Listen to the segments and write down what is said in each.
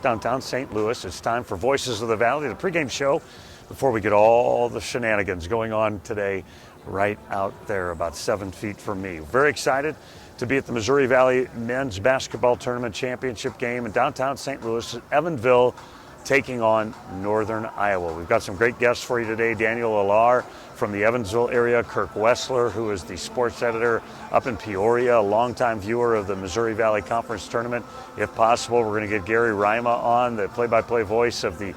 downtown St. Louis. It's time for Voices of the Valley, the pregame show before we get all the shenanigans going on today right out there about 7 feet from me. Very excited to be at the Missouri Valley Men's Basketball Tournament Championship game in downtown St. Louis, Evansville, taking on Northern Iowa. We've got some great guests for you today. Daniel Alar from the Evansville area, Kirk Wessler, who is the sports editor up in Peoria, a longtime viewer of the Missouri Valley Conference Tournament. If possible, we're going to get Gary Rima on, the play-by-play voice of the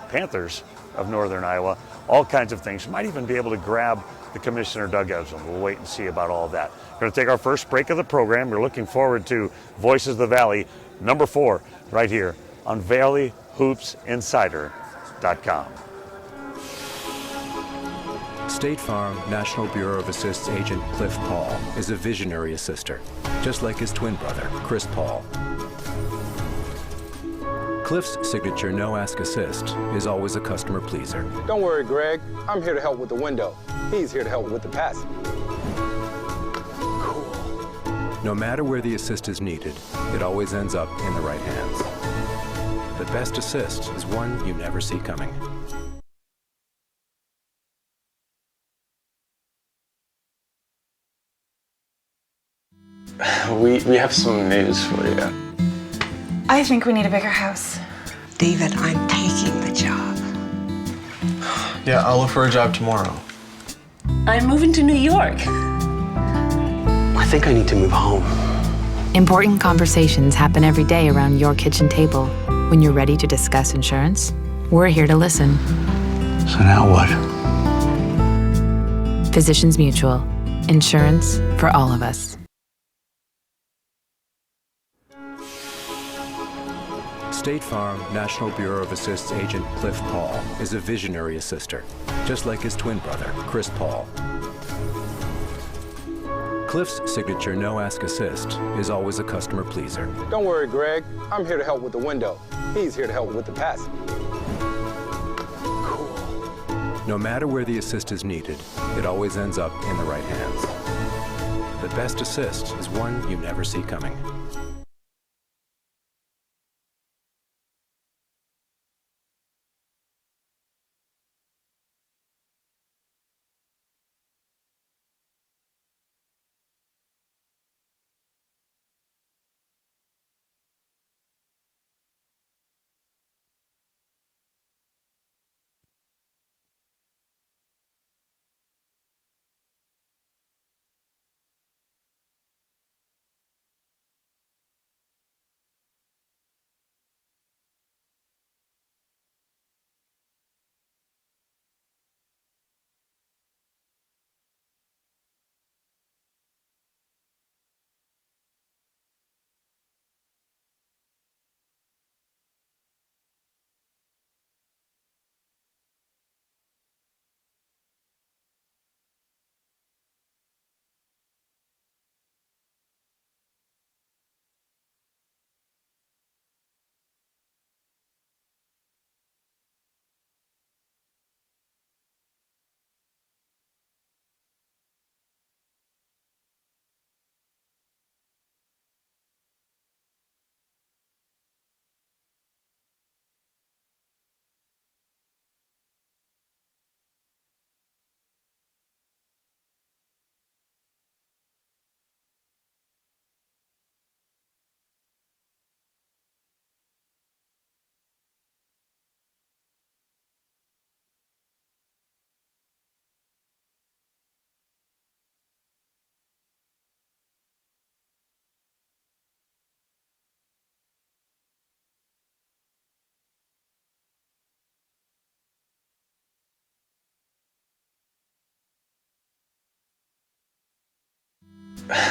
Panthers of Northern Iowa. All kinds of things. Might even be able to grab the commissioner, Doug Evans. We'll wait and see about all that. We're going to take our first break of the program. We're looking forward to Voices of the Valley, number 4, right here on ValleyHoopsInsider.com. State Farm National Bureau of Assist's agent Cliff Paul is a visionary assister, just like his twin brother, Chris Paul. Cliff's signature no-ask assist is always a customer pleaser. Don't worry, Greg. I'm here to help with the window. He's here to help with the passing. Cool. No matter where the assist is needed, it always ends up in the right hands. The best assist is one you never see coming. We have some news for you. I think we need a bigger house. David, I'm taking the job. Yeah, I'll look for a job tomorrow. I'm moving to New York. I think I need to move home. Important conversations happen every day around your kitchen table. When you're ready to discuss insurance, we're here to listen. So now what? Physicians Mutual. Insurance for all of us. State Farm National Bureau of Assist's agent Cliff Paul is a visionary assister, just like his twin brother, Chris Paul. Cliff's signature no-ask assist is always a customer pleaser. Don't worry, Greg. I'm here to help with the window. He's here to help with the passing. Cool. No matter where the assist is needed, it always ends up in the right hands. The best assist is one you never see coming.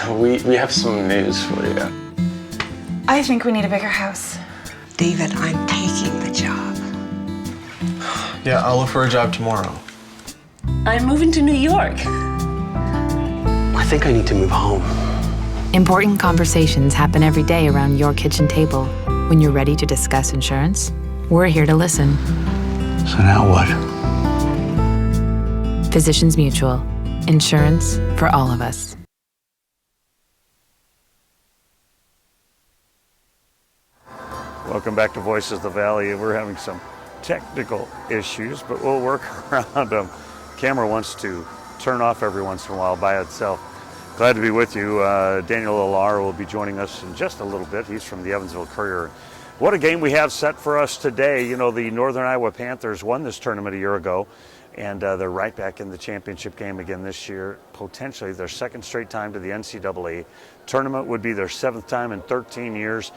We have some news for you. I think we need a bigger house. David, I'm taking the job. Yeah, I'll look for a job tomorrow. I'm moving to New York. I think I need to move home. Important conversations happen every day around your kitchen table. When you're ready to discuss insurance, we're here to listen. So now what? Physicians Mutual. Insurance for all of us. Welcome back to Voices of the Valley. We're having some technical issues, but we'll work around them. Camera wants to turn off every once in a while by itself. Glad to be with you. Daniel Alar will be joining us in just a little bit. He's from the Evansville Courier. What a game we have set for us today. You know, the Northern Iowa Panthers won this tournament a year ago, and they're right back in the championship game again this year. Potentially their second straight time to the NCAA tournament, would be their 7th time in 13 years.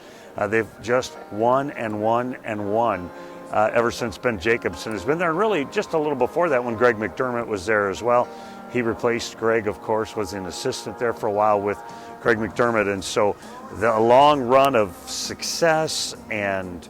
They've just won and won and won ever since Ben Jacobson has been there. And really just a little before that when Greg McDermott was there as well. He replaced Greg, of course, was an assistant there for a while with Greg McDermott. And so the long run of success and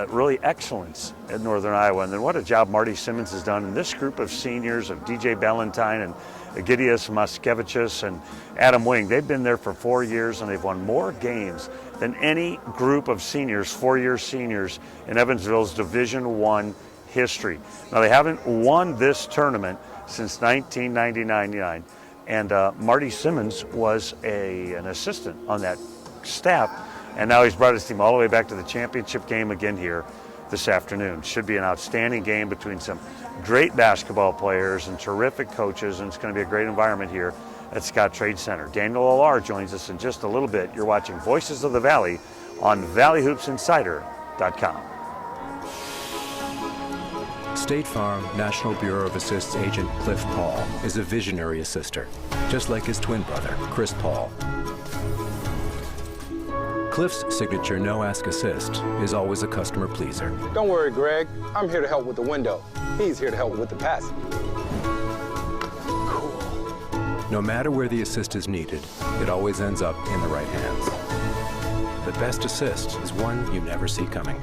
really excellence at Northern Iowa. And then what a job Marty Simmons has done. And this group of seniors of DJ Ballantyne and Egidius Moskevicius and Adam Wing, they've been there for 4 years and they've won more games than any group of seniors, 4-year seniors in Evansville's Division I history. Now they haven't won this tournament since 1999, and Marty Simmons was an assistant on that staff, and now he's brought his team all the way back to the championship game again here this afternoon. Should be an outstanding game between some great basketball players and terrific coaches, and it's going to be a great environment here at Scott Trade Center. Daniel Alar joins us in just a little bit. You're watching Voices of the Valley on ValleyHoopsInsider.com. State Farm National Bureau of Assists agent Cliff Paul is a visionary assister, just like his twin brother, Chris Paul. Cliff's signature no-ask assist is always a customer pleaser. Don't worry, Greg. I'm here to help with the window. He's here to help with the passing. No matter where the assist is needed, it always ends up in the right hands. The best assist is one you never see coming.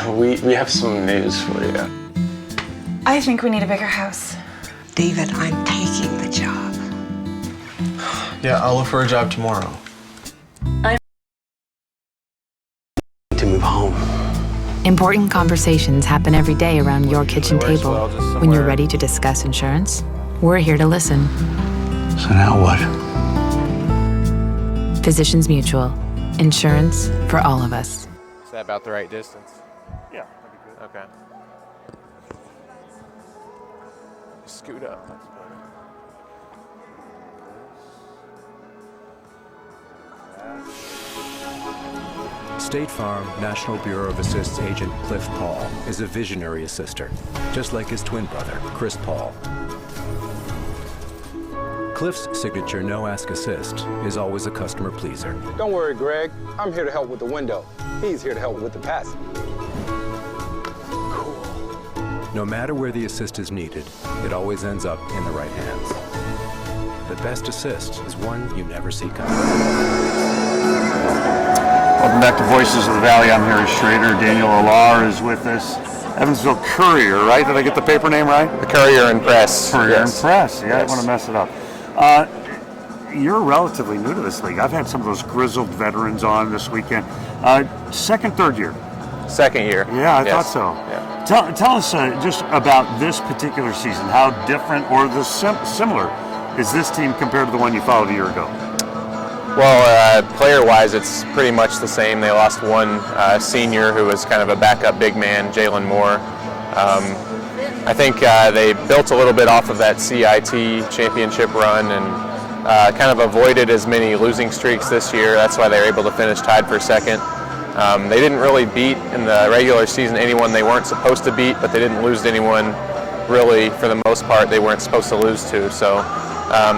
We have some news for you. I think we need a bigger house. David, I'm taking the job. Yeah, I'll look for a job tomorrow. To move home. Important conversations happen every day around your kitchen Works table. well just When you're somewhere. ready to discuss insurance, we're here to listen. So now what? Physicians Mutual. Insurance for all of us. Is that about the right distance? Yeah, that'd be good. Okay. Scoot up. That's better. State Farm National Bureau of Assists agent Cliff Paul is a visionary assister, just like his twin brother, Chris Paul. Cliff's signature no-ask assist is always a customer pleaser. Don't worry, Greg. I'm here to help with the window. He's here to help with the passing. No matter where the assist is needed, it always ends up in the right hands. The best assist is one you never see coming. Welcome back to Voices of the Valley. I'm here with Schroeder. Daniel Alar is with us. Evansville Courier, right? Did I get the paper name right? The Courier and Press. Courier yes. and Press. Yeah, Yes. I don't want to mess it up. You're relatively new to this league. I've had some of those grizzled veterans on this weekend. Second, third year. Second year. Yeah, I Yes. thought so. Yeah. Tell us just about this particular season. How different or similar is this team compared to the one you followed a year ago? Well, player-wise, it's pretty much the same. They lost one senior who was kind of a backup big man, Jalen Moore. I think they built a little bit off of that CIT championship run and kind of avoided as many losing streaks this year. That's why they were able to finish tied for second. They didn't really beat in the regular season anyone they weren't supposed to beat, but they didn't lose to anyone really, for the most part, they weren't supposed to lose to. So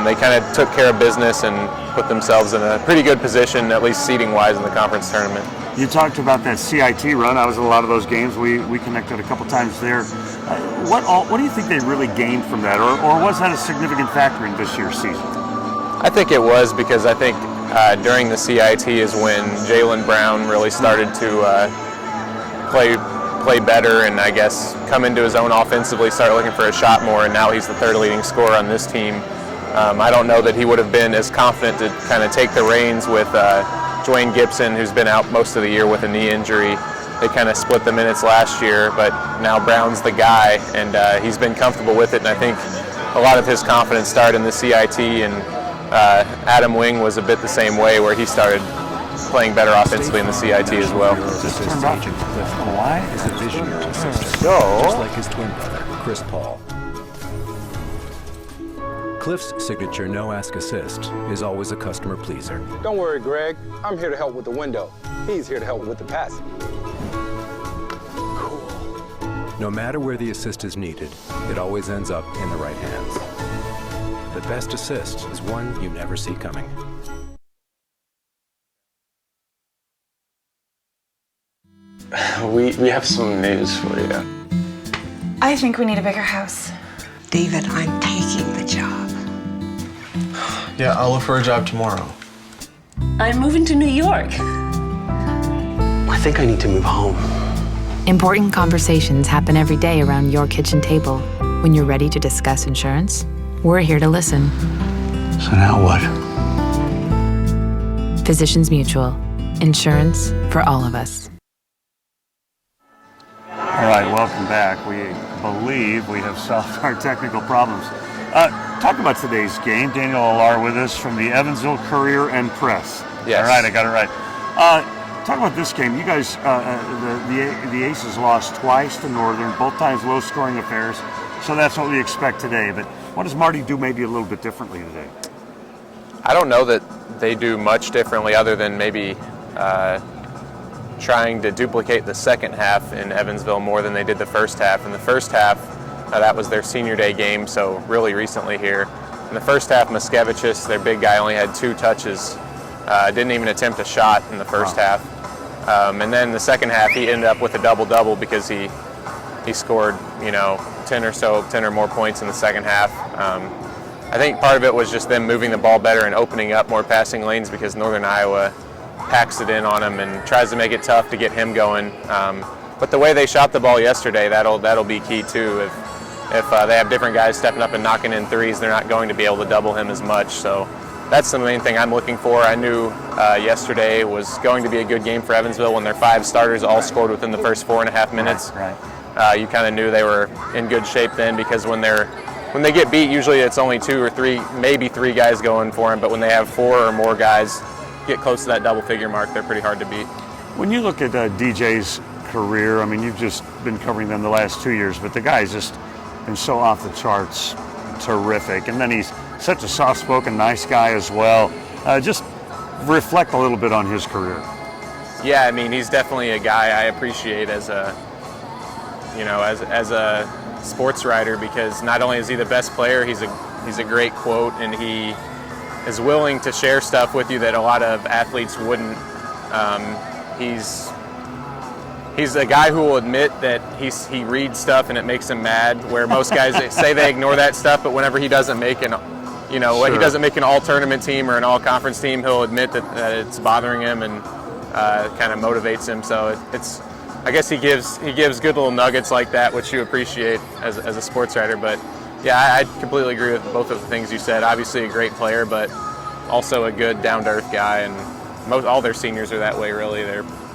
they kind of took care of business and put themselves in a pretty good position, at least seeding-wise, in the conference tournament. You talked about that CIT run. I was at a lot of those games. We connected a couple times there. What do you think they really gained from that, or was that a significant factor in this year's season? I think it was, because I think during the CIT is when Jalen Brown really started to play better and I guess come into his own offensively, start looking for a shot more, and now he's the third leading scorer on this team. I don't know that he would have been as confident to kind of take the reins with Dwayne Gibson, who's been out most of the year with a knee injury. They kind of split the minutes last year, but now Brown's the guy, and he's been comfortable with it, and I think a lot of his confidence started in the CIT, and Adam Wing was a bit the same way, where he started playing better offensively in the CIT as well. Assist agent Cliff Why? is a visionary assistant, So- just like his twin brother, Chris Paul. Cliff's signature no-ask assist is always a customer pleaser. Don't worry, Greg. I'm here to help with the window. He's here to help with the passing. No matter where the assist is needed, it always ends up in the right hands. The best assist is one you never see coming. We have some news for you. I think we need a bigger house. David, I'm taking the job. Yeah, I'll look for a job tomorrow. I'm moving to New York. I think I need to move home. Important conversations happen every day around your kitchen table. When you're ready to discuss insurance, we're here to listen. So now what? Physicians Mutual. Insurance for all of us. All right, welcome back. We believe we have solved our technical problems. Talk about today's game. Daniel Alar with us from the Evansville Courier and Press. Yes. All right, I got it right. Talk about this game. You guys, the Aces lost twice to Northern, both times low-scoring affairs. So that's what we expect today. But what does Marty do maybe a little bit differently today? I don't know that they do much differently other than maybe trying to duplicate the second half in Evansville more than they did the first half. In the first half, that was their senior day game, so really recently here. In the first half, Miskevichus, their big guy, only had 2 touches. Didn't even attempt a shot in the first half. And then the second half, he ended up with a double-double because he scored, 10 or more points in the second half. I think part of it was just them moving the ball better and opening up more passing lanes because Northern Iowa packs it in on him and tries to make it tough to get him going. But the way they shot the ball yesterday, that'll be key too. If they have different guys stepping up and knocking in threes, they're not going to be able to double him as much. So that's the main thing I'm looking for. I knew yesterday was going to be a good game for Evansville when their 5 starters all scored within the first 4.5 minutes. Right. You kind of knew they were in good shape then, because when they get beat, usually it's only 2 or 3, maybe 3 guys going for them. But when they have 4 or more guys get close to that double-figure mark, they're pretty hard to beat. When you look at DJ's career, I mean, you've just been covering them the last 2 years, but the guy's just been so off the charts, terrific. And then he's such a soft-spoken, nice guy as well. Just reflect a little bit on his career. Yeah, I mean, he's definitely a guy I appreciate as a sports writer, because not only is he the best player, he's a great quote, and he is willing to share stuff with you that a lot of athletes wouldn't. He's a guy who will admit that he reads stuff and it makes him mad, where most guys say they ignore that stuff, but whenever he doesn't make you know, when he Sure. doesn't make an all-tournament team or an all-conference team, he'll admit that it's bothering him and kind of motivates him. So it's I guess he gives good little nuggets like that, which you appreciate as a sports writer. But yeah, I completely agree with both of the things you said. Obviously a great player, but also a good down-to-earth guy, and all their seniors are that way. Really,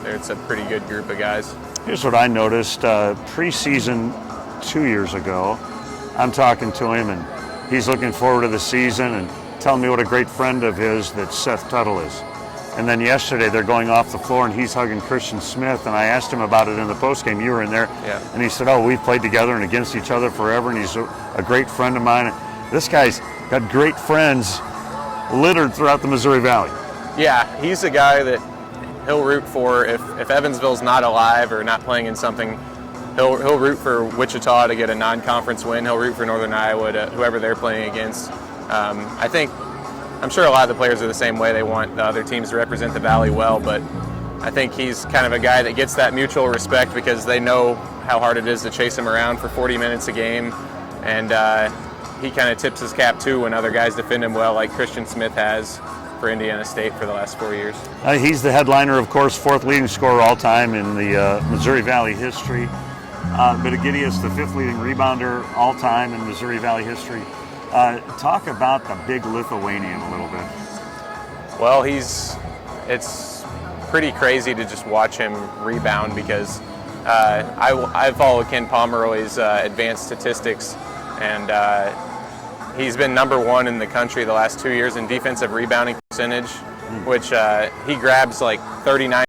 it's a pretty good group of guys. Here's what I noticed preseason 2 years ago. I'm talking to him, and he's looking forward to the season and telling me what a great friend of his that Seth Tuttle is. And then yesterday they're going off the floor and he's hugging Christian Smith, and I asked him about it in the postgame. You were in there. Yeah. And he said, oh, we've played together and against each other forever, and he's a great friend of mine. This guy's got great friends littered throughout the Missouri Valley. Yeah, he's a guy that he'll root for if Evansville's not alive or not playing in something. He'll root for Wichita to get a non-conference win. He'll root for Northern Iowa to whoever they're playing against. I'm sure a lot of the players are the same way. They want the other teams to represent the Valley well, but I think he's kind of a guy that gets that mutual respect because they know how hard it is to chase him around for 40 minutes a game, and he kind of tips his cap too when other guys defend him well, like Christian Smith has for Indiana State for the last 4 years. He's the headliner, of course, fourth leading scorer all time in the Missouri Valley history. Betegidius, the fifth leading rebounder all time in Missouri Valley history. Talk about the big Lithuanian a little bit. Well, it's pretty crazy to just watch him rebound because I follow Ken Pomeroy's advanced statistics, and he's been #1 in the country the last 2 years in defensive rebounding percentage, which he grabs like 39.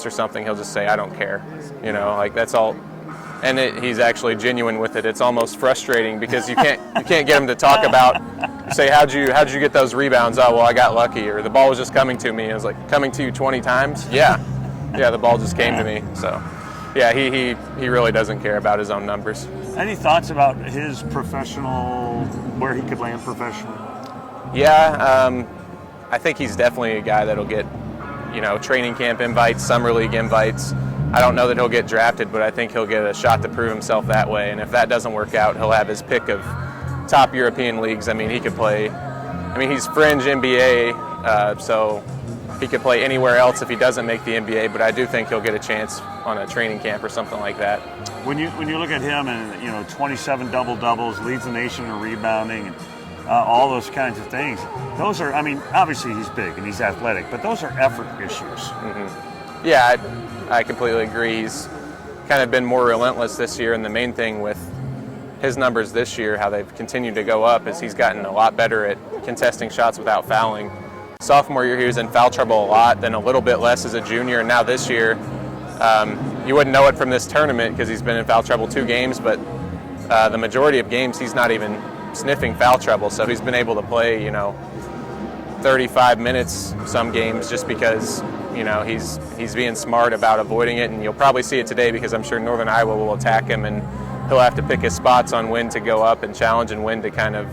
Or something, he'll just say, I don't care, you know, like that's all. And he's actually genuine with it. It's almost frustrating because you can't get him to talk about, say, how'd you get those rebounds? Oh, well, I got lucky, or the ball was just coming to me. I was like, coming to you 20 times? Yeah, the ball just came to me. So yeah, he really doesn't care about his own numbers. Any thoughts about his professional, where he could land professionally? Yeah, I think he's definitely a guy that'll get, you know, training camp invites, summer league invites. I don't know that he'll get drafted, but I think he'll get a shot to prove himself that way. And if that doesn't work out, he'll have his pick of top European leagues. I mean, he could play, he's fringe NBA, so he could play anywhere else if he doesn't make the NBA, but I do think he'll get a chance on a training camp or something like that. When you look at him and, you know, 27 double-doubles, leads the nation in rebounding, and all those kinds of things, those are, obviously he's big and he's athletic, but those are effort issues. Mm-hmm. Yeah, I completely agree. He's kind of been more relentless this year, and the main thing with his numbers this year, how they've continued to go up, is he's gotten a lot better at contesting shots without fouling. Sophomore year he was in foul trouble a lot, then a little bit less as a junior, and now this year, you wouldn't know it from this tournament because he's been in foul trouble 2 games, but the majority of games he's not even sniffing foul trouble, so he's been able to play, 35 minutes some games just because, he's being smart about avoiding it, and you'll probably see it today because I'm sure Northern Iowa will attack him, and he'll have to pick his spots on when to go up and challenge and when to kind of,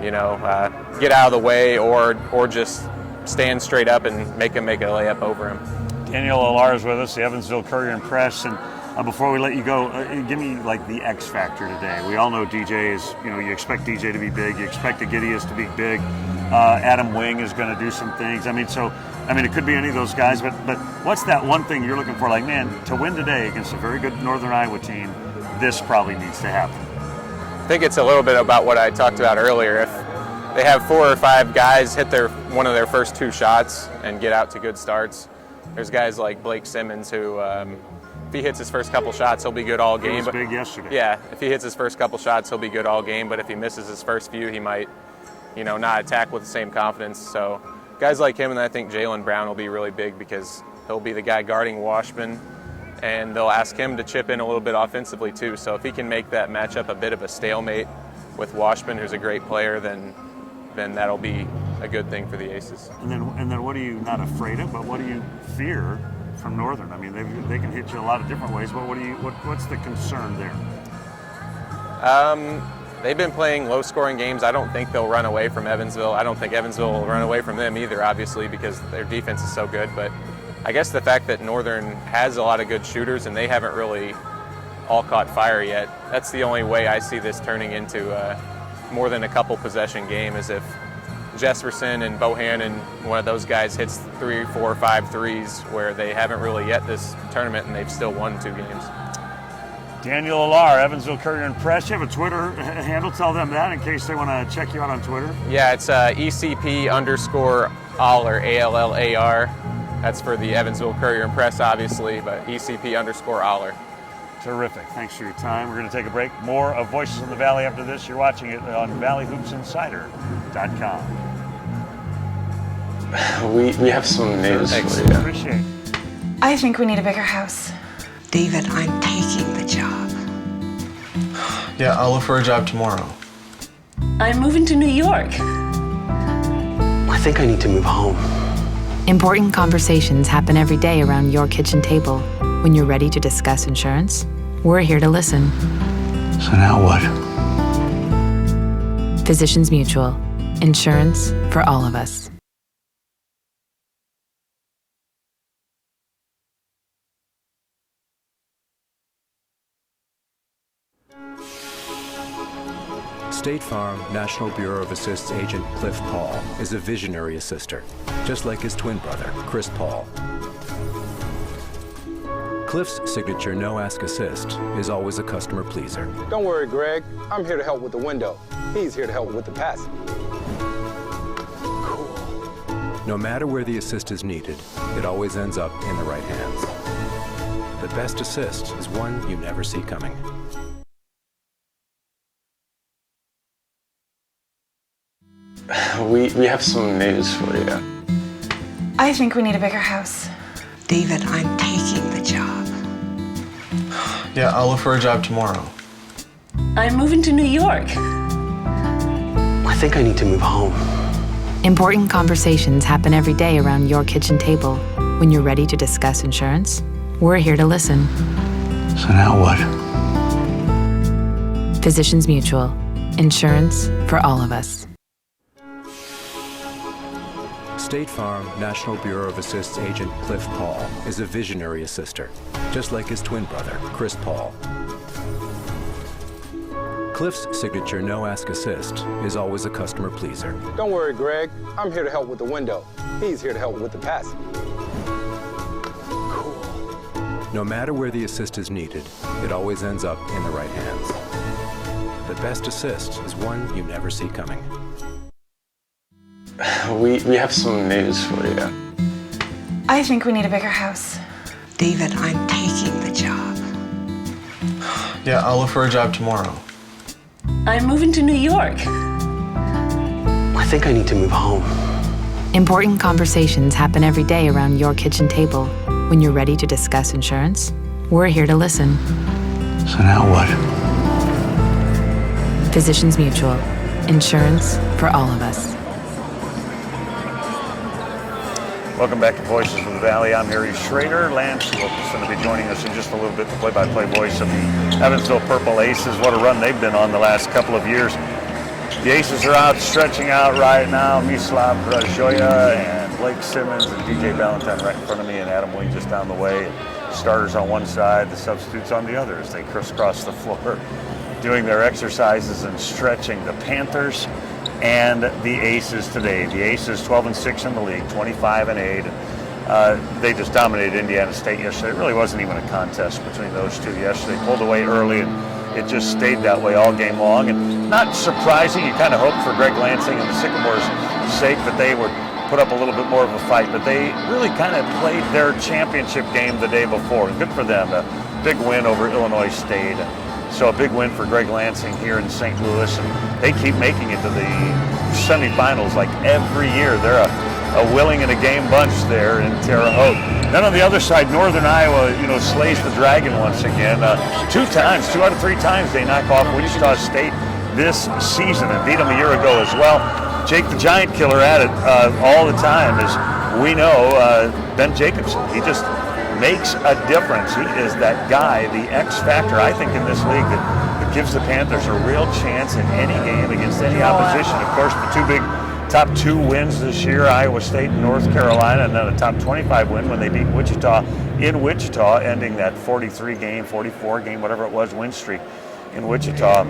get out of the way or just stand straight up and make him make a layup over him. Daniel Alar is with us, the Evansville Courier and Press, and before we let you go, give me like the X factor today. We all know DJ is, you expect DJ to be big, you expect Betegidius to be big. Adam Wing is going to do some things. It could be any of those guys, but what's that one thing you're looking for? Like, man, to win today against a very good Northern Iowa team, this probably needs to happen. I think it's a little bit about what I talked about earlier. If they have 4 or 5 guys hit one of their first 2 shots and get out to good starts, there's guys like Blake Simmons who, if he hits his first couple shots, he'll be good all game. He was big yesterday. Yeah, if he hits his first couple shots, he'll be good all game. But if he misses his first few, he might, not attack with the same confidence. So guys like him, and I think Jaylen Brown will be really big because he'll be the guy guarding Washburn, and they'll ask him to chip in a little bit offensively too. So if he can make that matchup a bit of a stalemate with Washburn, who's a great player, then that'll be a good thing for the Aces. And then what are you not afraid of, but what do you fear from Northern. I mean, they can hit you a lot of different ways. But what's the concern there? They've been playing low-scoring games. I don't think they'll run away from Evansville. I don't think Evansville will run away from them either, obviously, because their defense is so good. But I guess the fact that Northern has a lot of good shooters and they haven't really all caught fire yet, that's the only way I see this turning into more than a couple possession game, is if Jesperson and Bohannon, one of those guys, hits 3, 4, 5 threes where they haven't really yet this tournament and they've still won 2 games. Daniel Alar, Evansville Courier and Press. You have a Twitter handle. Tell them that in case they want to check you out on Twitter. Yeah, it's ECP_Allar, ALLAR. That's for the Evansville Courier and Press, obviously, but ECP_Allar. Terrific. Thanks for your time. We're going to take a break. More of Voices in the Valley after this. You're watching it on ValleyHoopsInsider.com. We have some news Thanks. for you. Appreciate it. I think we need a bigger house. David, I'm taking the job. Yeah, I'll look for a job tomorrow. I'm moving to New York. I think I need to move home. Important conversations happen every day around your kitchen table. When you're ready to discuss insurance, we're here to listen. So now what? Physicians Mutual. Insurance for all of us. State Farm National Bureau of Assist's agent Cliff Paul is a visionary assister, just like his twin brother, Chris Paul. Cliff's signature no-ask assist is always a customer pleaser. Don't worry, Greg. I'm here to help with the window. He's here to help with the passing. No matter where the assist is needed, it always ends up in the right hands. The best assist is one you never see coming. We have some news for you. I think we need a bigger house. David, I'm taking the job. Yeah, I'll look for a job tomorrow. I'm moving to New York. I think I need to move home. Important conversations happen every day around your kitchen table. When you're ready to discuss insurance, we're here to listen. So now what? Physicians Mutual. Insurance for all of us. State Farm National Bureau of Assist's agent Cliff Paul is a visionary assister, just like his twin brother, Chris Paul. Cliff's signature no-ask assist is always a customer pleaser. Don't worry, Greg. I'm here to help with the window. He's here to help with the passing. No matter where the assist is needed, it always ends up in the right hands. The best assist is one you never see coming. We have some news for you. I think we need a bigger house. David, I'm taking the job. Yeah, I'll look for a job tomorrow. I'm moving to New York. I think I need to move home. Important conversations happen every day around your kitchen table. When you're ready to discuss insurance, we're here to listen. So now what? Physicians Mutual. Insurance for all of us. Welcome back to Voices of the Valley. I'm Schroeder. Lance Wilkerson will be joining us in just a little bit, the play-by-play voice of the Evansville Purple Aces. What a run they've been on the last couple of years. The Aces are out, stretching out right now. Mislav Brajoya and Blake Simmons and DJ Valentine right in front of me, and Adam Wing just down the way. Starters on one side, the substitutes on the other as they crisscross the floor doing their exercises and stretching. The Panthers and the Aces today. The Aces 12-6 in the league, 25-8. They just dominated Indiana State yesterday. It really wasn't even a contest between those two yesterday. Pulled away early, and it just stayed that way all game long. And not surprising, you kind of hoped for Greg Lansing and the Sycamores' sake that they would put up a little bit more of a fight, but they really kind of played their championship game the day before. Good for them. A big win over Illinois State. So a big win for Greg Lansing here in St. Louis, and they keep making it to the semifinals like every year. They're a willing and a game bunch there in Terre Haute. Then on the other side, Northern Iowa, slays the Dragon once again. 2 out of 3 times they knock off Wichita State this season and beat them a year ago as well. Jake the Giant Killer at it all the time, as we know. Ben Jacobson, he just makes a difference. He is that guy, the X factor, I think, in this league that gives the Panthers a real chance in any game against any opposition. Of course, the top two wins this year, Iowa State and North Carolina, and then a top 25 win when they beat Wichita in Wichita, ending that 43-game, 44-game, whatever it was, win streak in Wichita.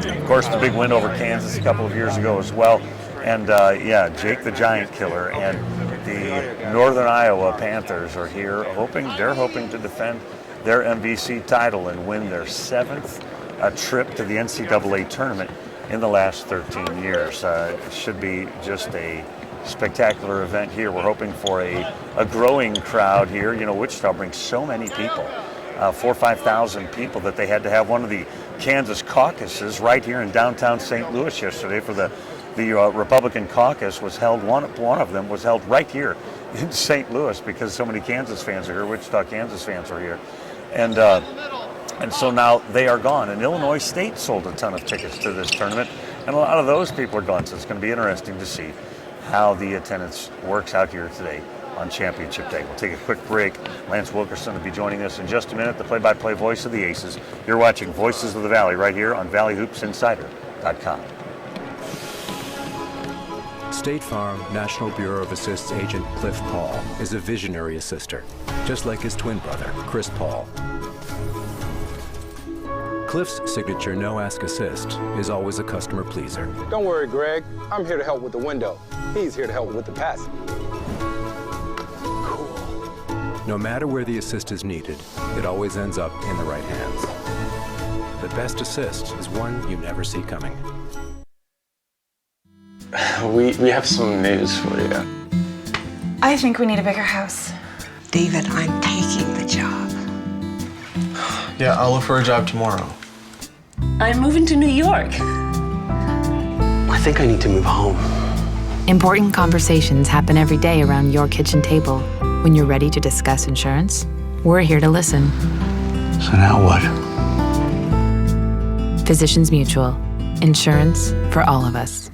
Of course, the big win over Kansas a couple of years ago as well. And Jake the Giant Killer and the Northern Iowa Panthers are here they're hoping to defend their MVC title and win their 7th trip to the NCAA tournament in the last 13 years. It should be just a spectacular event here. We're hoping for a growing crowd here. You know, Wichita brings so many people, 4,000 or 5,000 people, that they had to have one of the Kansas caucuses right here in downtown St. Louis yesterday for the Republican caucus was held, one of them was held right here in St. Louis because so many Kansas fans are here, Wichita, Kansas fans are here. And so now they are gone. And Illinois State sold a ton of tickets to this tournament, and a lot of those people are gone. So it's going to be interesting to see how the attendance works out here today on Championship Day. We'll take a quick break. Lance Wilkerson will be joining us in just a minute, the play-by-play voice of the Aces. You're watching Voices of the Valley right here on ValleyHoopsInsider.com. State Farm National Bureau of Assists agent Cliff Paul is a visionary assister, just like his twin brother, Chris Paul. Cliff's signature no-ask assist is always a customer pleaser. Don't worry, Greg. I'm here to help with the window. He's here to help with the passing. Cool. No matter where the assist is needed, it always ends up in the right hands. The best assist is one you never see coming. We have some news for you. I think we need a bigger house. David, I'm taking the job. Yeah, I'll look for a job tomorrow. I'm moving to New York. I think I need to move home. Important conversations happen every day around your kitchen table. When you're ready to discuss insurance, we're here to listen. So now what? Physicians Mutual. Insurance for all of us.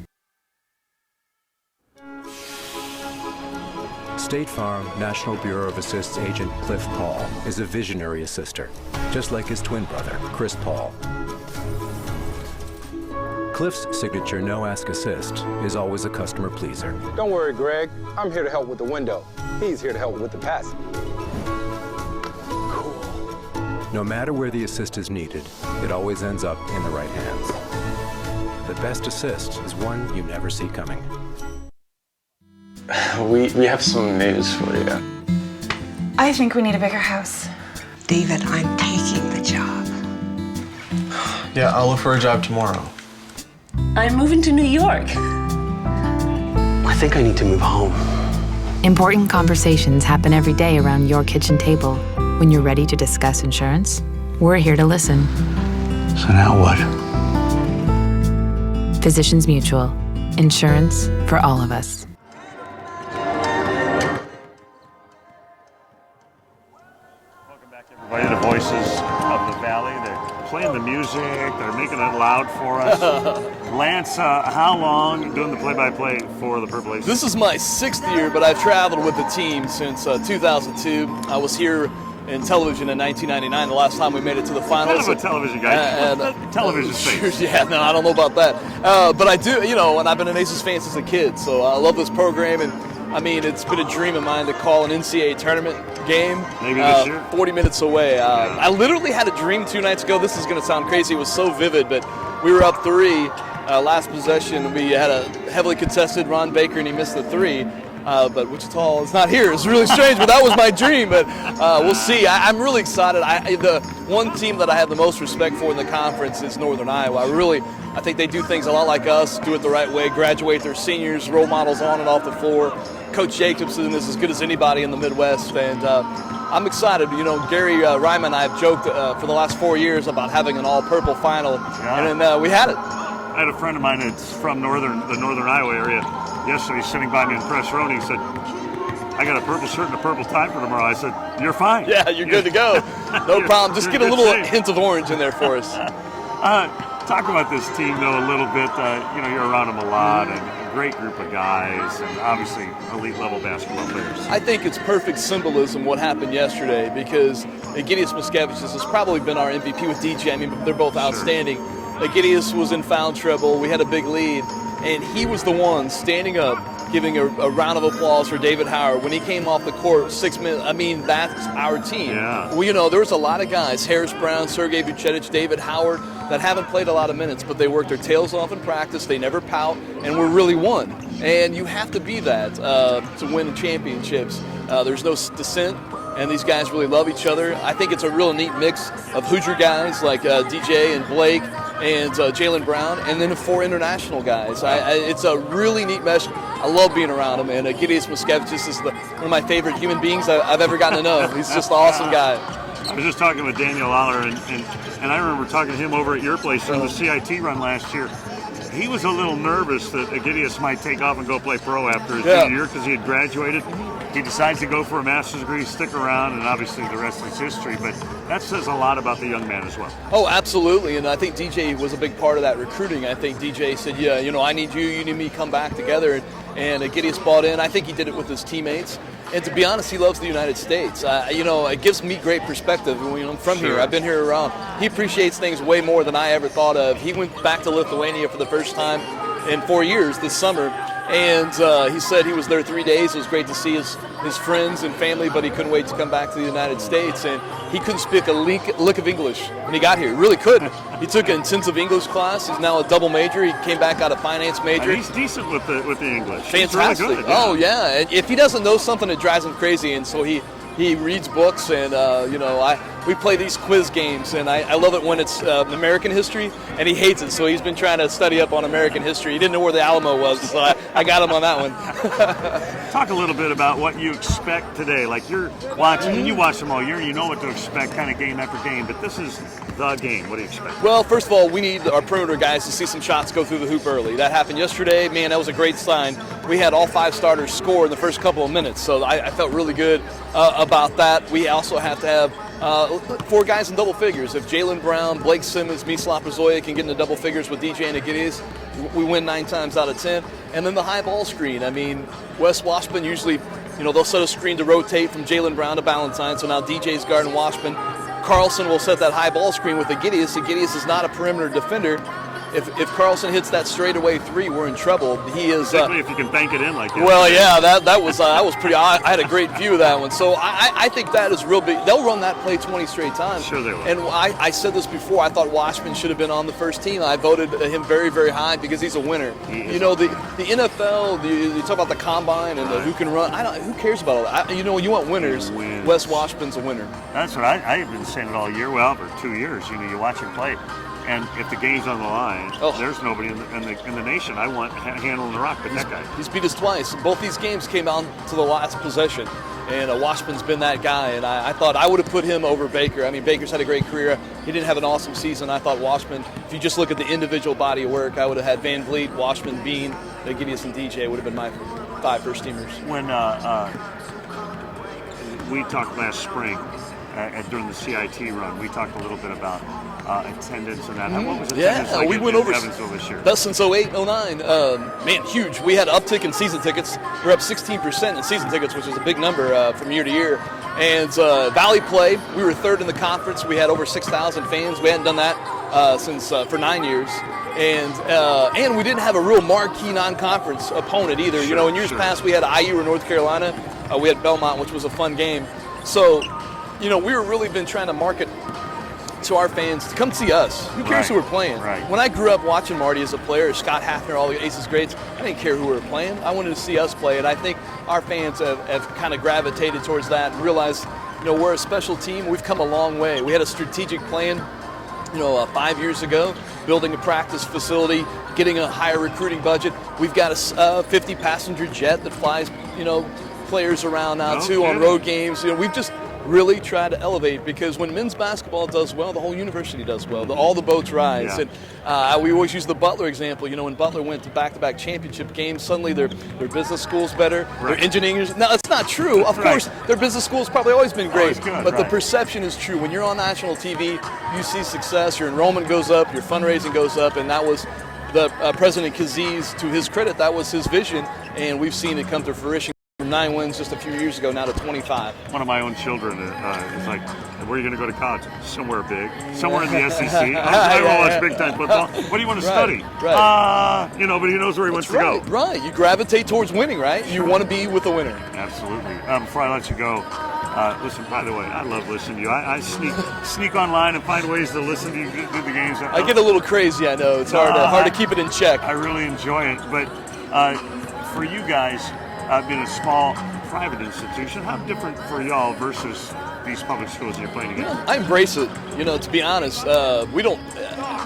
State Farm National Bureau of Assists agent Cliff Paul is a visionary assister, just like his twin brother, Chris Paul. Cliff's signature no-ask assist is always a customer pleaser. Don't worry, Greg. I'm here to help with the window. He's here to help with the passing. Cool. No matter where the assist is needed, it always ends up in the right hands. The best assist is one you never see coming. We have some news for you. I think we need a bigger house. David, I'm taking the job. Yeah, I'll look for a job tomorrow. I'm moving to New York. I think I need to move home. Important conversations happen every day around your kitchen table. When you're ready to discuss insurance, we're here to listen. So now what? Physicians Mutual. Insurance for all of us. Everybody, the Voices of the Valley. They're playing the music. They're making it loud for us. Lance, how long doing the play-by-play for the Purple Aces? This is my 6th year, but I've traveled with the team since 2002. I was here in television in 1999, the last time we made it to the finals. Kind of a television guy. Television space. Yeah, no, I don't know about that. But I do, and I've been an Aces fan since a kid, so I love this program. And I mean, it's been a dream of mine to call an NCAA tournament game. Maybe this year? 40 minutes away. I literally had a dream 2 nights ago. This is going to sound crazy. It was so vivid, but we were up 3. Last possession, we had a heavily contested Ron Baker, and he missed the 3. But Wichita is not here. It's really strange, but that was my dream. But we'll see. I'm really excited. The one team that I have the most respect for in the conference is Northern Iowa. I think they do things a lot like us, do it the right way, graduate their seniors, role models on and off the floor. Coach Jacobson is as good as anybody in the Midwest, and I'm excited. Gary Ryman and I have joked for the last 4 years about having an all-purple final, and we had it. I had a friend of mine that's from the Northern Iowa area. Yesterday, sitting by me in press row, and he said, I got a purple shirt and a purple tie for tomorrow. I said, you're fine. Yeah, you're good to go. No problem. Just get a little hint of orange in there for us. Talk about this team, though, a little bit. You're around them a lot, and great group of guys, and obviously elite level basketball players. I think it's perfect symbolism what happened yesterday, because Egidius Miskevičius has probably been our MVP with DJ. I mean, they're both outstanding. Egidius was in foul trouble. We had a big lead, and he was the one standing up, giving a round of applause for David Howard when he came off the court 6 minutes. I mean, that's our team. Yeah. Well, you know, there was a lot of guys, Harris Brown, Sergei Vucetic, David Howard, that haven't played a lot of minutes, but they worked their tails off in practice. They never pout, and we're really won. And you have to be that to win championships. There's no dissent, and these guys really love each other. I think it's a real neat mix of Hoosier guys like DJ and Blake and Jalen Brown, and then 4 international guys. It's a really neat mesh. I love being around him, and Egidius Miskevičius is one of my favorite human beings I've ever gotten to know. He's just an awesome guy. I was just talking with Daniel Lawler, and I remember talking to him over at your place during the CIT run last year. He was a little nervous that Egidius might take off and go play pro after his junior year because he had graduated. He decides to go for a master's degree, stick around, and obviously the rest is history. But that says a lot about the young man as well. Oh, absolutely. And I think DJ was a big part of that recruiting. I think DJ said, yeah, you know, I need you need me, come back together. And Egidius bought in. I think he did it with his teammates. And to be honest, he loves the United States. You know, it gives me great perspective. I'm from here. I've been here around. He appreciates things way more than I ever thought of. He went back to Lithuania for the first time in 4 years this summer. And he said he was there 3 days. It was great to see his friends and family, but he couldn't wait to come back to the United States. And he couldn't speak a lick of English when he got here. He really couldn't. He took an intensive English class. He's now a double major. He came back out of finance major. And he's decent with the English. Fantastic. Really good, Oh, yeah. And if he doesn't know something, it drives him crazy. And so he reads books, and we play these quiz games, and I love it when it's American history, and he hates it, so he's been trying to study up on American history. He didn't know where the Alamo was, so I got him on that one. Talk a little bit about what you expect today. Like, you're watching, you watch them all year, you know what to expect kind of game after game, but this is the game. What do you expect? Well, first of all, we need our perimeter guys to see some shots go through the hoop early. That happened yesterday. Man, that was a great sign. We had all 5 starters score in the first couple of minutes, so I felt really good about that. We also have to have 4 guys in double figures. If Jalen Brown, Blake Simmons, Mislav Brzoja can get into double figures with DJ and Egidius, we win 9 times out of 10. And then the high ball screen. I mean, Wes Washburn usually, they'll set a screen to rotate from Jalen Brown to Ballantyne, so now DJ's guarding Washburn. Carlson will set that high ball screen with Egidius. Egidius is not a perimeter defender. If Carlson hits that straightaway 3, we're in trouble. He is. Particularly if you can bank it in like that. Well, yeah, that was pretty. I had a great view of that one. So I think that is real big. They'll run that play 20 straight times. Sure they will. And I said this before. I thought Washburn should have been on the first team. I voted him very, very high because he's a winner. The NFL. You talk about the combine and who can run. Who cares about all that? You want winners. Wes Washburn's a winner. That's what I've been saying it all year. Well, for 2 years. You watch him play. And if the game's on the line, there's nobody in the nation I want handling the rock but that guy. He's beat us twice. Both these games came down to the last possession, and Washburn's been that guy. And I thought I would have put him over Baker. I mean, Baker's had a great career. He didn't have an awesome season. I thought Washburn, if you just look at the individual body of work, I would have had Van Vliet, Washburn, Bean, Egidius, and DJ would have been my 5 first teamers. When we talked last spring during the CIT run, we talked a little bit about attendance and that. What was attendance like we went over Evansville this year? That's since 08, 09. Man, huge. We had an uptick in season tickets. We're up 16% in season tickets, which is a big number from year to year. And Valley Play, we were 3rd in the conference. We had over 6,000 fans. We hadn't done that since for 9 years. And we didn't have a real marquee non-conference opponent either. In years past, we had IU or North Carolina. We had Belmont, which was a fun game. So, we were really been trying to market to our fans to come see us. Who cares who we're playing? Right. When I grew up watching Marty as a player, Scott Hafner, all the Aces greats, I didn't care who we were playing. I wanted to see us play, and I think our fans have kind of gravitated towards that and realized, we're a special team. We've come a long way. We had a strategic plan, 5 years ago, building a practice facility, getting a higher recruiting budget. We've got a 50-passenger jet that flies, players around now too on road games. We've just really try to elevate, because when men's basketball does well, the whole university does well. All the boats rise. And we always use the Butler example. When Butler went to back-to-back championship games, suddenly their business school's better, their engineering. Now, it's not true. Of course, their business school's probably always been great, but the perception is true. When you're on national TV, you see success, your enrollment goes up, your fundraising goes up, and that was the President Kaziz, to his credit, that was his vision, and we've seen it come to fruition. 9 wins just a few years ago, now to 25. One of my own children is like, where are you going to go to college? Somewhere big. Somewhere in the SEC. I will watch Big Time football. What do you want to study? Right. But he knows where he wants to go. Right. You gravitate towards winning, right? You want to be with the winner. Absolutely. Before I let you go, listen, by the way, I love listening to you. I sneak online and find ways to listen to you do the games. I get a little crazy, I know. It's hard to keep it in check. I really enjoy it. But for you guys, being a small private institution, how different for y'all versus these public schools you're playing against? I embrace it. To be honest, we don't.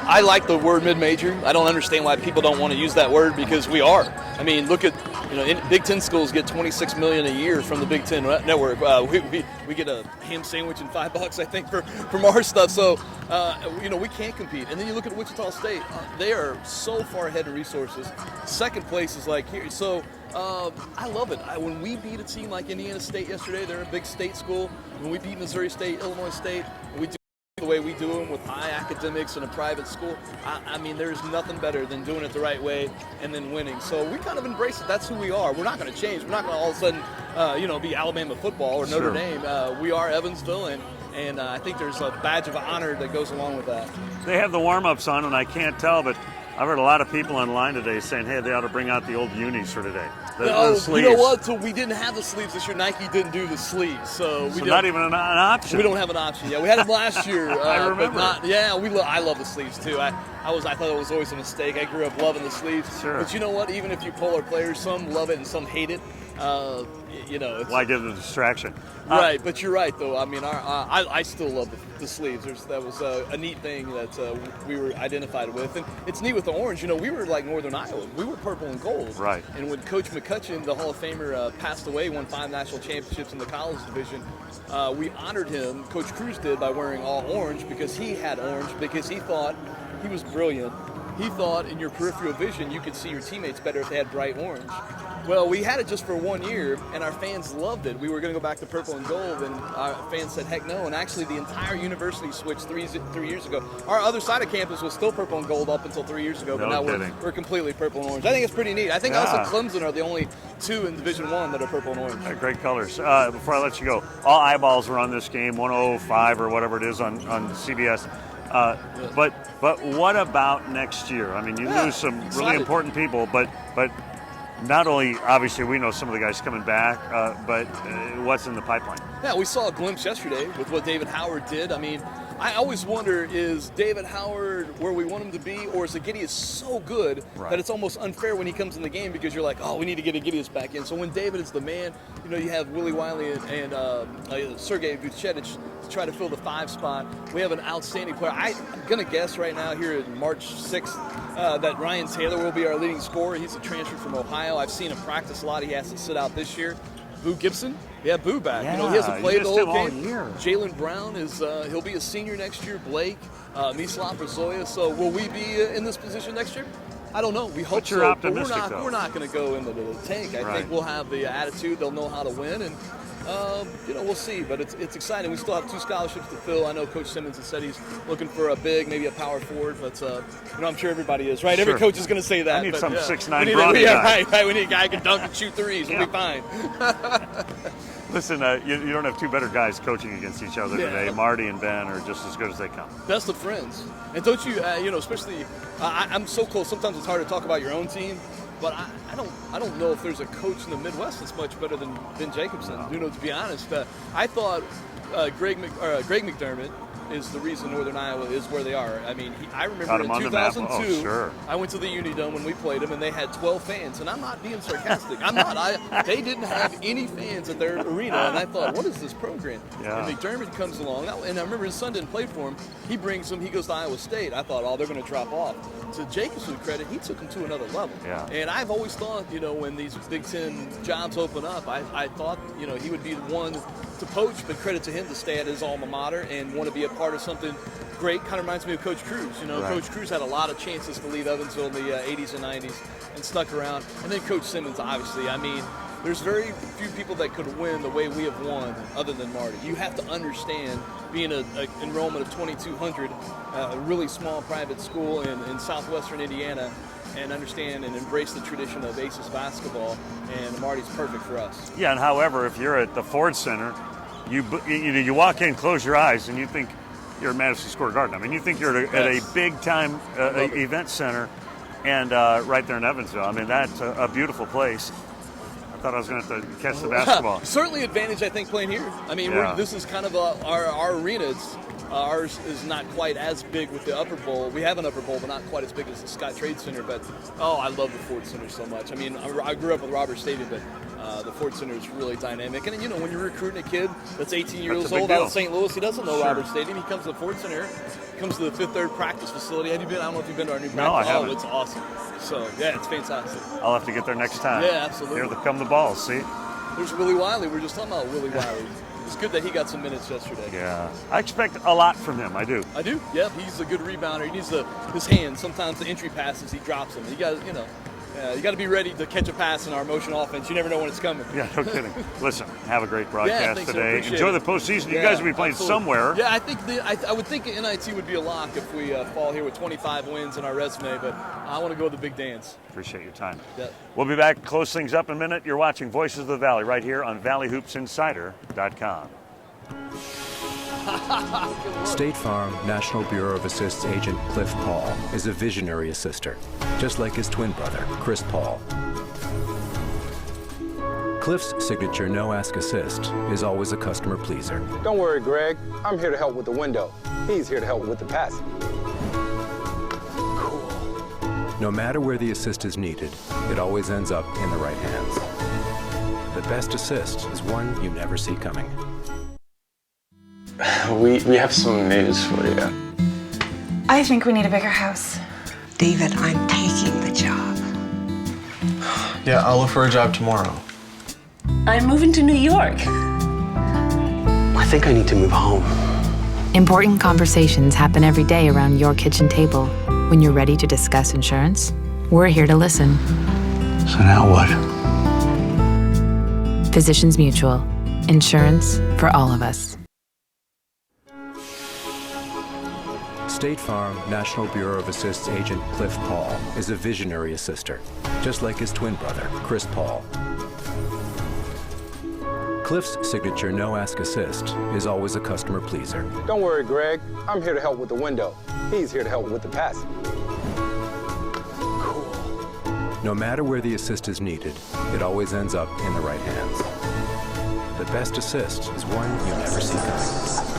I like the word mid-major. I don't understand why people don't want to use that word, because we are. I mean, look at Big Ten schools get $26 million a year from the Big Ten network. We get a ham sandwich and $5, I think, from our stuff. So we can't compete. And then you look at Wichita State; they are so far ahead in resources. Second place is like here. So I love it. When we beat a team like Indiana State yesterday, they're a big state school. When we beat Missouri State, Illinois State, we do the way we do them with high academics in a private school. I mean, there's nothing better than doing it the right way and then winning. So we kind of embrace it. That's who we are. We're not going to change. We're not going to all of a sudden, be Alabama football or Notre Dame. We are Evansville, and I think there's a badge of honor that goes along with that. They have the warm-ups on, and I can't tell, but I've heard a lot of people online today saying, hey, they ought to bring out the old unis for today. The sleeves. You know what? So we didn't have the sleeves this year. Nike didn't do the sleeves, so not even an option. We don't have an option. Yeah, we had them last year. I remember. I love the sleeves too. I thought it was always a mistake. I grew up loving the sleeves. Sure. But you know what? Even if you polar players, some love it and some hate it. Why give the distraction? Right, but you're right though. I mean, I still love the sleeves. That was a neat thing that we were identified with, and it's neat with the orange. We were like Northern Iowa. We were purple and gold. Right. And when Coach McCutcheon, the Hall of Famer, passed away, won 5 national championships in the college division, we honored him. Coach Cruz did, by wearing all orange, because he had orange, because he thought he was brilliant. He thought in your peripheral vision you could see your teammates better if they had bright orange. Well, we had it just for 1 year, and our fans loved it. We were going to go back to purple and gold, and our fans said, heck no. And actually, the entire university switched 3 years ago. Our other side of campus was still purple and gold up until 3 years ago, but now we're completely purple and orange. I think it's pretty neat. I think us and Clemson are the only 2 in Division I that are purple and orange. Great colors. Before I let you go, all eyeballs were on this game, 105 or whatever it is on CBS. But what about next year? I mean, you lose some really important people, but not only, obviously, we know some of the guys coming back, but what's in the pipeline? Yeah, we saw a glimpse yesterday with what David Howard did. I mean, I always wonder, is David Howard where we want him to be, or is Agidius so good that it's almost unfair when he comes in the game, because you're like, oh, we need to get Agidius back in. So when David is the man, you have Willie Wiley and Sergei Vucetich to try to fill the 5 spot. We have an outstanding player. I'm going to guess right now here in March 6th that Ryan Taylor will be our leading scorer. He's a transfer from Ohio. I've seen him practice a lot. He has to sit out this year. Boo Gibson, Boo back. Yeah, he hasn't played the whole game. Year. Jalen Brown he'll be a senior next year. Blake, Mislav Razoya. So will we be in this position next year? I don't know. We hope so. But we're not going to go into the tank. I think we'll have the attitude. They'll know how to win, and we'll see. But it's exciting. We still have 2 scholarships to fill. I know Coach Simmons has said he's looking for a big, maybe a power forward, but I'm sure everybody is, right? Sure. Every coach is going to say that. I need some 6'9" brawny guy. Right. We need a guy who can dunk and shoot threes. We'll be fine. Listen, you don't have 2 better guys coaching against each other today. Marty and Ben are just as good as they come. Best of friends. And don't you, especially, I'm so close. Sometimes it's hard to talk about your own team, but I don't know if there's a coach in the Midwest that's much better than Ben Jacobson. To be honest, I thought Greg McDermott is the reason Northern Iowa is where they are. I mean, I remember in 2002, I went to the Unidome when we played them, and they had 12 fans. And I'm not being sarcastic. I'm not. They didn't have any fans at their arena, and I thought, what is this program? Yeah. And McDermott comes along, and I remember his son didn't play for him. He brings him. He goes to Iowa State. I thought, they're going to drop off. To Jacobson's credit, he took him to another level. Yeah. And I've always thought, when these Big Ten jobs open up, I thought, he would be the one to poach, but credit to him to stay at his alma mater and want to be a part of something great. Kind of reminds me of Coach Cruz. Coach Cruz had a lot of chances to leave Evansville in the 80s and 90s and stuck around. And then Coach Simmons, obviously. I mean, there's very few people that could win the way we have won other than Marty. You have to understand, being an enrollment of 2,200, a really small private school in southwestern Indiana, and understand and embrace the tradition of ACES basketball, and Marty's perfect for us. Yeah, and however, if you're at the Ford Center, you walk in, close your eyes, and you think you're at Madison Square Garden. I mean, you think you're at a big-time event center, and right there in Evansville. I mean, that's a beautiful place. I thought I was going to have to catch the basketball. Certainly advantage, I think, playing here. I mean, this is kind of our arena. Ours is not quite as big with the Upper Bowl. We have an Upper Bowl, but not quite as big as the Scott Trade Center. But, I love the Ford Center so much. I mean, I grew up with Robert Stadium, but the Ford Center is really dynamic. And, when you're recruiting a kid that's 18 years old out of St. Louis, he doesn't know Robert Stadium. He comes to the Ford Center, comes to the Fifth Third practice facility. Have you been? I don't know if you've been to our new practice. No, I haven't. Oh, it's awesome. So, yeah, it's fantastic. I'll have to get there next time. Yeah, absolutely. Here come the balls, see? There's Willie Wiley. We were just talking about Willie Wiley. It's good that he got some minutes yesterday. Yeah. I expect a lot from him. I do. Yeah, he's a good rebounder. He needs his hands. Sometimes the entry passes, he drops them. You got to be ready to catch a pass in our motion offense. You never know when it's coming. Yeah, no kidding. Listen, have a great broadcast today. So. Enjoy the postseason. You guys will be playing somewhere. Yeah, I think I would think NIT would be a lock if we fall here with 25 wins in our resume, but I want to go with the big dance. Appreciate your time. Yeah. We'll be back, close things up in a minute. You're watching Voices of the Valley right here on ValleyHoopsInsider.com. State Farm National Bureau of Assists agent Cliff Paul is a visionary assister, just like his twin brother, Chris Paul. Cliff's signature no-ask assist is always a customer pleaser. Don't worry, Greg. I'm here to help with the window. He's here to help with the passing. No matter where the assist is needed, it always ends up in the right hands. The best assist is one you never see coming. We have some news for you. I think we need a bigger house. David, I'm taking the job. Yeah, I'll look for a job tomorrow. I'm moving to New York. I think I need to move home. Important conversations happen every day around your kitchen table. When you're ready to discuss insurance, we're here to listen. So now what? Physicians Mutual. Insurance for all of us. State Farm National Bureau of Assists agent Cliff Paul is a visionary assister, just like his twin brother, Chris Paul. Cliff's signature no-ask assist is always a customer pleaser. Don't worry, Greg. I'm here to help with the window. He's here to help with the passing. No matter where the assist is needed, it always ends up in the right hands. The best assist is one you never see coming.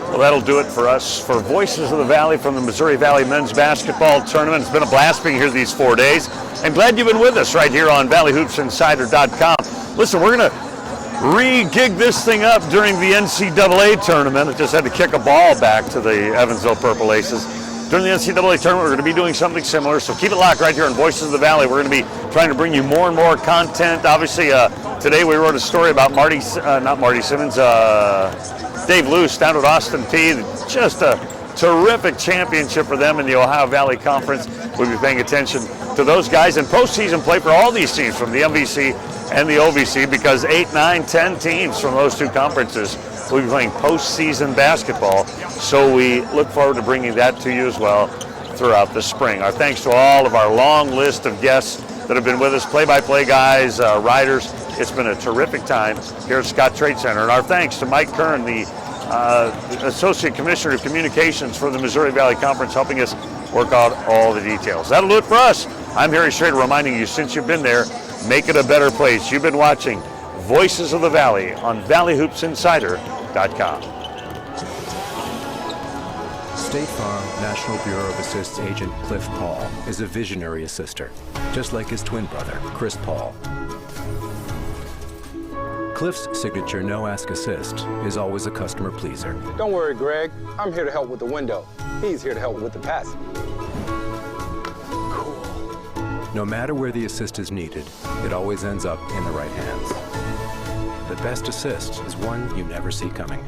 Well, that'll do it for us for Voices of the Valley from the Missouri Valley Men's Basketball Tournament. It's been a blast being here these 4 days. I'm glad you've been with us right here on ValleyHoopsInsider.com. Listen, we're going to re-gig this thing up during the NCAA tournament. I just had to kick a ball back to the Evansville Purple Aces. During the NCAA tournament, we're going to be doing something similar, so keep it locked right here on Voices of the Valley. We're going to be trying to bring you more and more content. Obviously, today we wrote a story about Dave Luce down at Austin Peay. Just a terrific championship for them in the Ohio Valley Conference. We'll be paying attention to those guys and postseason play for all these teams from the MVC and the OVC, because 8, 9, 10 teams from those two conferences will be playing postseason basketball. So we look forward to bringing that to you as well throughout the spring. Our thanks to all of our long list of guests that have been with us, play-by-play guys, writers. It's been a terrific time here at Scott Trade Center. And our thanks to Mike Kern, the Associate Commissioner of Communications for the Missouri Valley Conference, helping us work out all the details. That'll do it for us. I'm Harry Schroeder, reminding you, since you've been there, make it a better place. You've been watching Voices of the Valley on ValleyHoopsInsider.com. State Farm National Bureau of Assists agent Cliff Paul is a visionary assister, just like his twin brother, Chris Paul. Cliff's signature no-ask assist is always a customer pleaser. Don't worry, Greg. I'm here to help with the window. He's here to help with the passing. No matter where the assist is needed, it always ends up in the right hands. The best assist is one you never see coming.